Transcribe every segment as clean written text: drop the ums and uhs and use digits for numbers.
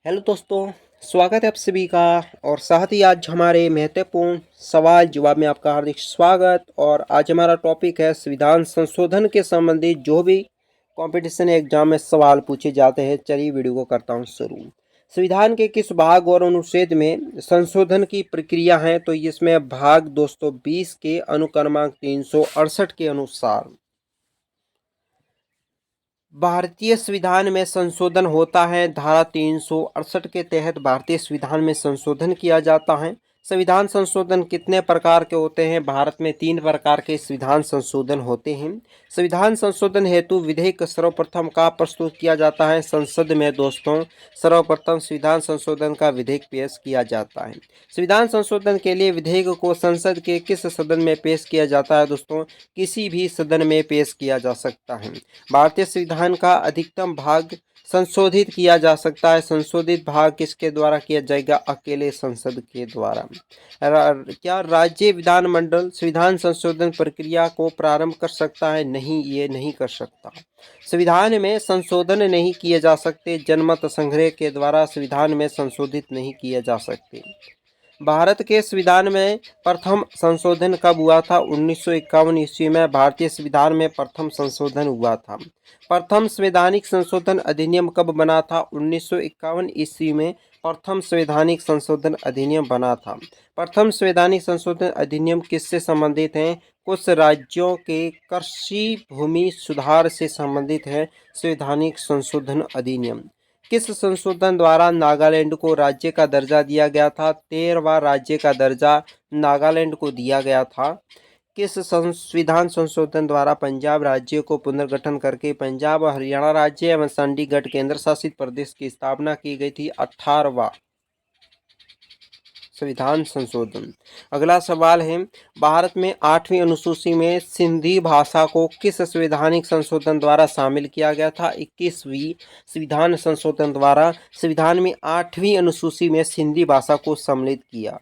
Hello दोस्तों, स्वागत है आप सभी का। और साथ ही आज हमारे महत्वपूर्ण सवाल जवाब में आपका हार्दिक स्वागत। और आज हमारा टॉपिक है संविधान संशोधन के संबंधित जो भी कंपटीशन एग्जाम में सवाल पूछे जाते हैं। चलिए वीडियो को करता हूँ शुरू। संविधान के किस भाग और अनुच्छेद में संशोधन की प्रक्रिया है? तो इसमें भाग दोस्तों 20 के अनुक्रमांक 368 के अनुसार भारतीय संविधान में संशोधन होता है। धारा 368 के तहत भारतीय संविधान में संशोधन किया जाता है। संविधान संशोधन कितने प्रकार के होते हैं? भारत में 3 प्रकार के संविधान संशोधन होते हैं। संविधान संशोधन हेतु विधेयक सर्वप्रथम का प्रस्तुत किया जाता है संसद में दोस्तों। सर्वप्रथम संविधान संशोधन का विधेयक पेश किया जाता है। संविधान संशोधन के लिए विधेयक को संसद के किस सदन में पेश किया जाता है दोस्तों? किसी भी सदन में पेश किया जा सकता है। भारतीय संविधान का अधिकतम भाग संशोधित किया जा सकता है। संशोधित भाग किसके द्वारा किया जाएगा? अकेले संसद के द्वारा। क्या राज्य विधानमंडल संविधान संशोधन प्रक्रिया को प्रारंभ कर सकता है? नहीं, ये नहीं कर सकता। संविधान में संशोधन नहीं किए जा सकते। जनमत संग्रह के द्वारा संविधान में संशोधित नहीं किए जा सकते। भारत के संविधान में प्रथम संशोधन कब हुआ था? 1951 ईस्वी में भारतीय संविधान में प्रथम संशोधन हुआ था। प्रथम संवैधानिक संशोधन अधिनियम कब बना था? 1951 ईस्वी में प्रथम संवैधानिक संशोधन अधिनियम बना था। प्रथम संवैधानिक संशोधन अधिनियम किससे संबंधित है? कुछ राज्यों के कृषि भूमि सुधार से संबंधित है संवैधानिक संशोधन अधिनियम। किस संशोधन द्वारा नागालैंड को राज्य का दर्जा दिया गया था? 13वां राज्य का दर्जा नागालैंड को दिया गया था। किस संविधान संशोधन द्वारा पंजाब राज्य को पुनर्गठन करके पंजाब और हरियाणा राज्य एवं चंडीगढ़ केंद्र शासित प्रदेश की स्थापना की गई थी? 18वां संविधान संशोधन। अगला सवाल है, भारत में 8वीं अनुसूची में सिंधी भाषा को किस संवैधानिक संशोधन द्वारा शामिल किया गया था? 21वीं संविधान संशोधन द्वारा संविधान में 8वीं अनुसूची में सिंधी भाषा को सम्मिलित किया।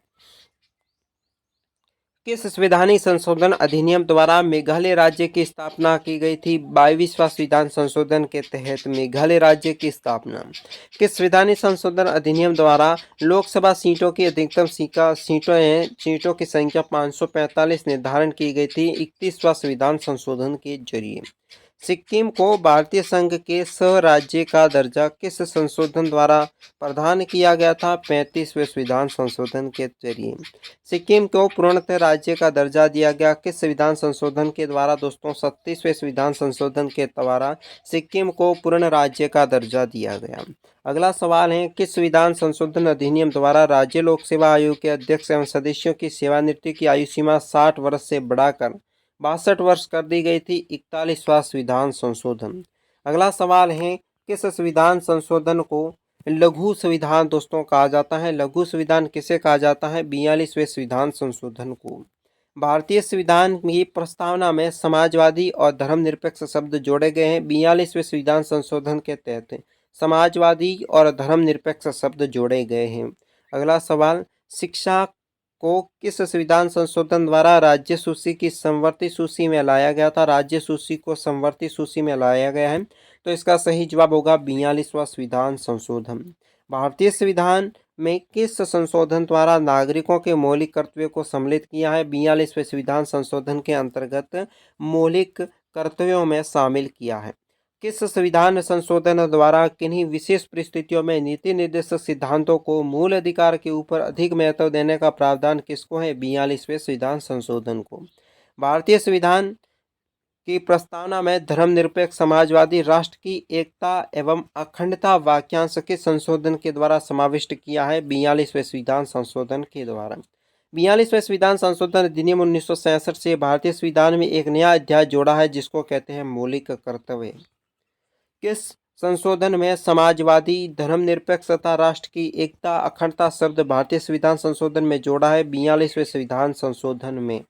किस संवैधानिक संशोधन अधिनियम द्वारा मेघालय राज्य की स्थापना की गई थी? 22वां संविधान संशोधन के तहत मेघालय राज्य की स्थापना। किस संवैधानिक संशोधन अधिनियम द्वारा लोकसभा सीटों की अधिकतम सीटों की संख्या 545 निर्धारण की गई थी? 31वां संविधान संशोधन के जरिए। सिक्किम को भारतीय संघ के सह राज्य का दर्जा किस संशोधन द्वारा प्रदान किया गया था? 35वें संविधान संशोधन के जरिए। सिक्किम को पूर्णतः राज्य का दर्जा दिया गया किस संविधान संशोधन के द्वारा दोस्तों? 37वें संविधान संशोधन के द्वारा सिक्किम को पूर्ण राज्य का दर्जा दिया गया। अगला सवाल है, किस संविधान संशोधन अधिनियम द्वारा राज्य लोक सेवा आयोग के अध्यक्ष एवं सदस्यों की सेवानिवृत्ति की आयु सीमा 60 वर्ष से बढ़ाकर 62 वर्ष कर दी गई थी? 41वां संविधान संशोधन। अगला सवाल है, किस संविधान संशोधन को लघु संविधान दोस्तों कहा जाता है? लघु संविधान किसे कहा जाता है? 42वें संविधान संशोधन को। भारतीय संविधान की प्रस्तावना में समाजवादी और धर्मनिरपेक्ष शब्द जोड़े गए हैं। 42वें संविधान संशोधन के तहत समाजवादी और धर्मनिरपेक्ष शब्द जोड़े गए हैं। अगला सवाल, शिक्षा को किस संविधान संशोधन द्वारा राज्य सूची की समवर्ती सूची में लाया गया था? राज्य सूची को समवर्ती सूची में लाया गया है, तो इसका सही जवाब होगा 42वां संविधान संशोधन। भारतीय संविधान में किस संशोधन द्वारा नागरिकों के मौलिक कर्तव्यों को सम्मिलित किया है? 42वें संविधान संशोधन के अंतर्गत मौलिक कर्तव्यों में शामिल किया है। किस संविधान संशोधन द्वारा किन्हीं विशेष परिस्थितियों में नीति निर्देशक सिद्धांतों को मूल अधिकार के ऊपर अधिक महत्व देने का प्रावधान किसको है? 42वें संविधान संशोधन को। भारतीय संविधान की प्रस्तावना में धर्मनिरपेक्ष समाजवादी राष्ट्र की एकता एवं अखंडता वाक्यांश के संशोधन के द्वारा समाविष्ट किया है? 42वें संविधान संशोधन के द्वारा। 42वें संविधान संशोधन अधिनियम 1966 से भारतीय संविधान में एक नया अध्याय जोड़ा है जिसको कहते हैं मौलिक कर्तव्य। किस संशोधन में समाजवादी धर्मनिरपेक्ष तथा राष्ट्र की एकता अखंडता शब्द भारतीय संविधान संशोधन में जोड़ा है? 42वें संविधान संशोधन में।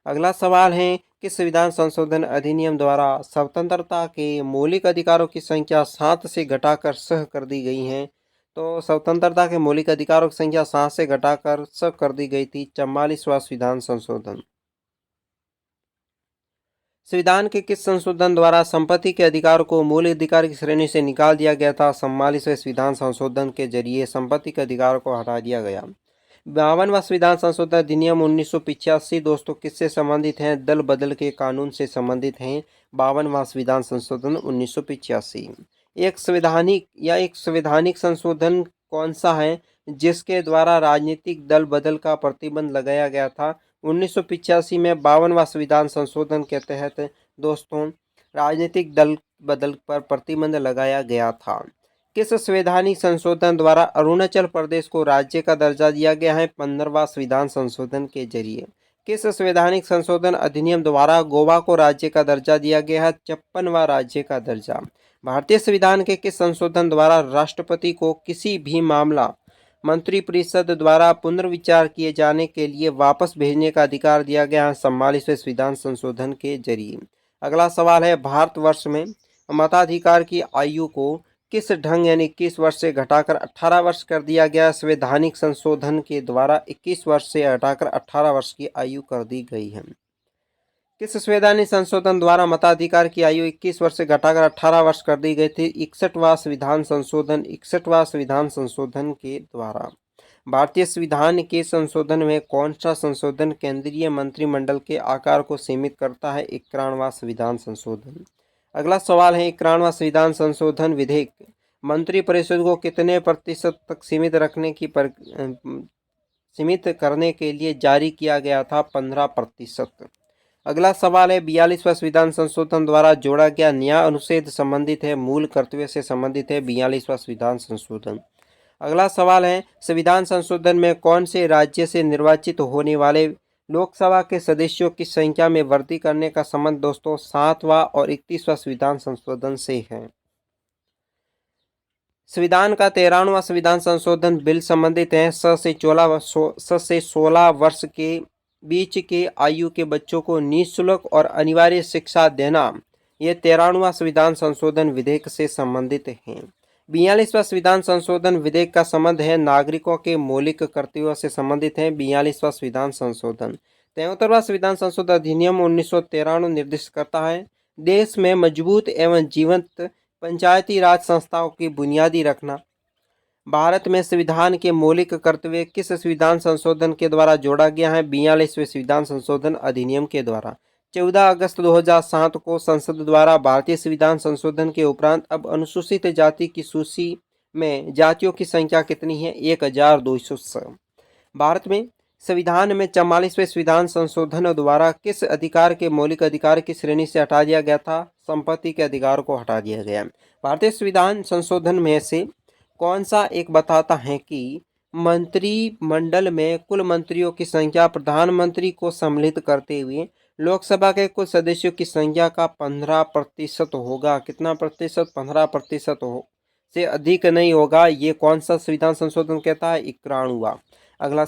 अगला सवाल है, किस संविधान संशोधन अधिनियम द्वारा स्वतंत्रता के मौलिक अधिकारों की संख्या 7 से घटाकर 6 कर दी गई है? तो स्वतंत्रता के मौलिक अधिकारों की संख्या 7 से घटाकर 6 कर दी गई थी। 44वां संविधान संशोधन। संविधान के किस संशोधन द्वारा संपत्ति के अधिकार को मूल अधिकार की श्रेणी से निकाल दिया गया था? 44वें संविधान संशोधन के जरिए संपत्ति के अधिकार को हटा दिया गया। 52वां संविधान संशोधन अधिनियम 1985 दोस्तों किससे संबंधित हैं? दल बदल के कानून से संबंधित हैं 52वां संविधान संशोधन 1985। एक संवैधानिक संशोधन कौन सा है जिसके द्वारा राजनीतिक दल बदल का प्रतिबंध लगाया गया था? 1985 में 52वां संविधान संशोधन के तहत दोस्तों राजनीतिक दल बदल पर प्रतिबंध लगाया गया था। किस संवैधानिक संशोधन द्वारा अरुणाचल प्रदेश को राज्य का दर्जा दिया गया है? 15वां संविधान संशोधन के जरिए। किस संवैधानिक संशोधन अधिनियम द्वारा गोवा को राज्य का दर्जा दिया गया है? 56वां राज्य का दर्जा। भारतीय संविधान के किस संशोधन द्वारा राष्ट्रपति को किसी भी मामला मंत्रिपरिषद द्वारा पुनर्विचार किए जाने के लिए वापस भेजने का अधिकार दिया गया है? 44वें संविधान संशोधन के जरिए। अगला सवाल है, भारतवर्ष में मताधिकार की आयु को किस ढंग यानी 21 वर्ष से घटाकर 18 वर्ष कर दिया गया? संवैधानिक संशोधन के द्वारा 21 वर्ष से हटाकर 18 वर्ष की आयु कर दी गई है। किस संवैधानिक संशोधन द्वारा मताधिकार की आयु 21 वर्ष से घटाकर 18 वर्ष कर दी गई थी? 61वां संविधान संशोधन के द्वारा। भारतीय संविधान के संशोधन में कौन सा संशोधन केंद्रीय मंत्रिमंडल के आकार को सीमित करता है? 91वां संविधान संशोधन। अगला सवाल है, 91वां संविधान संशोधन विधेयक मंत्रिपरिषद को कितने प्रतिशत तक सीमित करने के लिए जारी किया गया था? 15%। अगला सवाल है, 42वां संविधान संशोधन द्वारा जोड़ा गया नया अनुच्छेद संबंधित है मूल कर्तव्य से संबंधित है? 42वां संविधान संशोधन। अगला सवाल है, संविधान संशोधन में कौन से राज्य से निर्वाचित होने वाले लोकसभा के सदस्यों की संख्या में वृद्धि करने का संबंध दोस्तों 7वां और 31वां संविधान संशोधन से है। संविधान का 13वां संविधान संशोधन बिल संबंधित है 6 से 16 वर्ष के बीच के आयु के बच्चों को निःशुल्क और अनिवार्य शिक्षा देना। ये 13वां संविधान संशोधन विधेयक से संबंधित है। 42वां संविधान संशोधन विधेयक का संबंध है नागरिकों के मौलिक कर्तव्यों से संबंधित है। 42वां संविधान संशोधन। 73वां संविधान संशोधन अधिनियम 1993 निर्दिष्ट करता है देश में मजबूत एवं जीवंत पंचायती राज संस्थाओं की बुनियादी रखना। भारत में संविधान के मौलिक कर्तव्य किस संविधान संशोधन के द्वारा जोड़ा गया है? 42वें संविधान संशोधन अधिनियम के द्वारा। 14 अगस्त 2007 को संसद द्वारा भारतीय संविधान संशोधन के उपरांत अब अनुसूचित जाति की सूची में जातियों की संख्या कितनी है? 1200। भारत में संविधान में 44वें संविधान संशोधन द्वारा किस अधिकार के मौलिक अधिकार की श्रेणी से हटा दिया गया था? संपत्ति के अधिकार को हटा दिया गया। भारतीय संविधान संशोधन में से कौन सा एक बताता है कि मंत्रिमंडल में कुल मंत्रियों की संख्या प्रधानमंत्री को सम्मिलित करते हुए लोकसभा के कुल सदस्यों की संख्या का 15% होगा। कितना प्रतिशत? 15% हो से अधिक नहीं होगा। ये कौन सा संविधान संशोधन कहता है? 91वां। अगला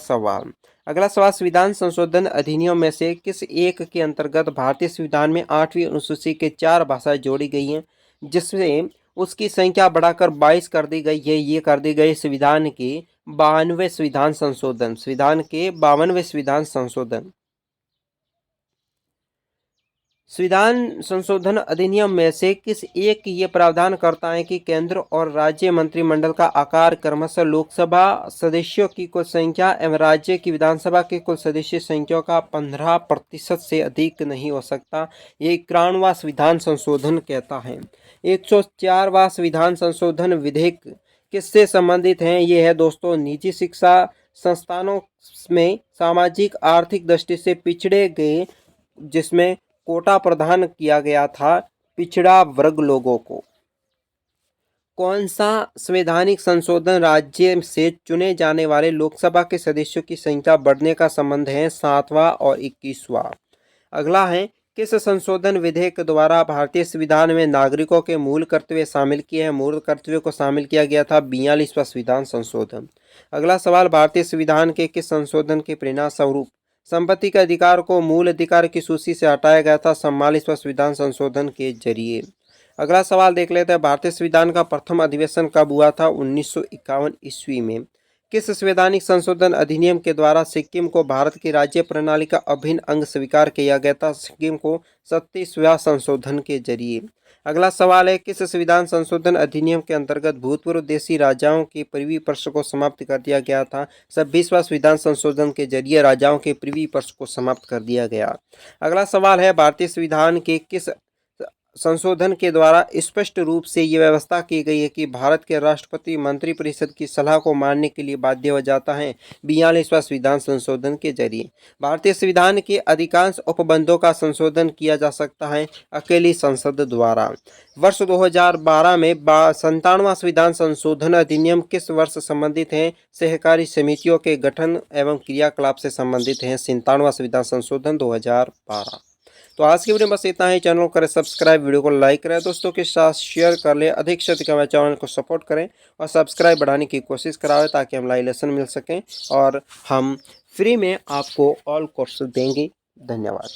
सवाल संविधान संशोधन अधिनियम में से किस एक के अंतर्गत भारतीय संविधान में 8वीं अनुसूची के 4 भाषाएं जोड़ी गई हैं जिसमें उसकी संख्या बढ़ाकर 22 कर दी गई है? ये कर दी गई संविधान के 52वें संविधान संशोधन। संविधान संशोधन अधिनियम में से किस एक ये प्रावधान करता है कि केंद्र और राज्य मंत्रिमंडल का आकार क्रमशः लोकसभा सदस्यों की कुल संख्या एवं राज्य की विधानसभा के कुल सदस्य संख्या का 15% से अधिक नहीं हो सकता? ये 91वां संविधान संशोधन कहता है। 104वां संविधान संशोधन विधेयक किससे संबंधित है? ये है दोस्तों निजी शिक्षा संस्थानों में सामाजिक आर्थिक दृष्टि से पिछड़े गए जिसमें कोटा प्रदान किया गया था पिछड़ा वर्ग लोगों को। कौन सा संवैधानिक संशोधन राज्य से चुने जाने वाले लोकसभा के सदस्यों की संख्या बढ़ने का संबंध है? 7वां और 21वां। अगला है, किस संशोधन विधेयक द्वारा भारतीय संविधान में नागरिकों के मूल कर्तव्य शामिल किए हैं? मूल कर्तव्य को शामिल किया गया था 42वां संविधान संशोधन। अगला सवाल, भारतीय संविधान के किस संशोधन के परिणाम स्वरूप संपत्ति के अधिकार को मूल अधिकार की सूची से हटाया गया था? 44वां संविधान संशोधन के जरिए। अगला सवाल देख लेते हैं, भारतीय संविधान का प्रथम अधिवेशन कब हुआ था? 1951 ईस्वी में। किस संवैधानिक संशोधन अधिनियम के द्वारा सिक्किम को भारत की राज्य प्रणाली का अभिन्न अंग स्वीकार किया गया था? सिक्किम को 37वें संशोधन के जरिए। अगला सवाल है, किस संविधान संशोधन अधिनियम के अंतर्गत भूतपूर्व देशी राजाओं की प्रीवी पर्ष को समाप्त कर दिया गया था? 26वां संविधान संशोधन के जरिए राजाओं के प्रीवी पर्ष को समाप्त कर दिया गया। अगला सवाल है, भारतीय संविधान के किस संशोधन के द्वारा स्पष्ट रूप से ये व्यवस्था की गई है कि भारत के राष्ट्रपति मंत्रिपरिषद की सलाह को मानने के लिए बाध्य हो जाता है? 42वां संविधान संशोधन के जरिए। भारतीय संविधान के अधिकांश उपबंधों का संशोधन किया जा सकता है अकेली संसद द्वारा। वर्ष 2012 में 57वां संविधान संशोधन अधिनियम किस वर्ष संबंधित है? सहकारी समितियों के गठन एवं क्रियाकलाप से संबंधित है। 57वां संविधान संशोधन 2012। तो आज की वीडियो में बस इतना ही। चैनल को करें सब्सक्राइब, वीडियो को लाइक करें, दोस्तों के साथ शेयर कर ले, अधिक से अधिक हमारे चैनल को सपोर्ट करें और सब्सक्राइब बढ़ाने की कोशिश कराएं ताकि हम लाइव लेसन मिल सकें और हम फ्री में आपको ऑल कोर्स देंगे। धन्यवाद।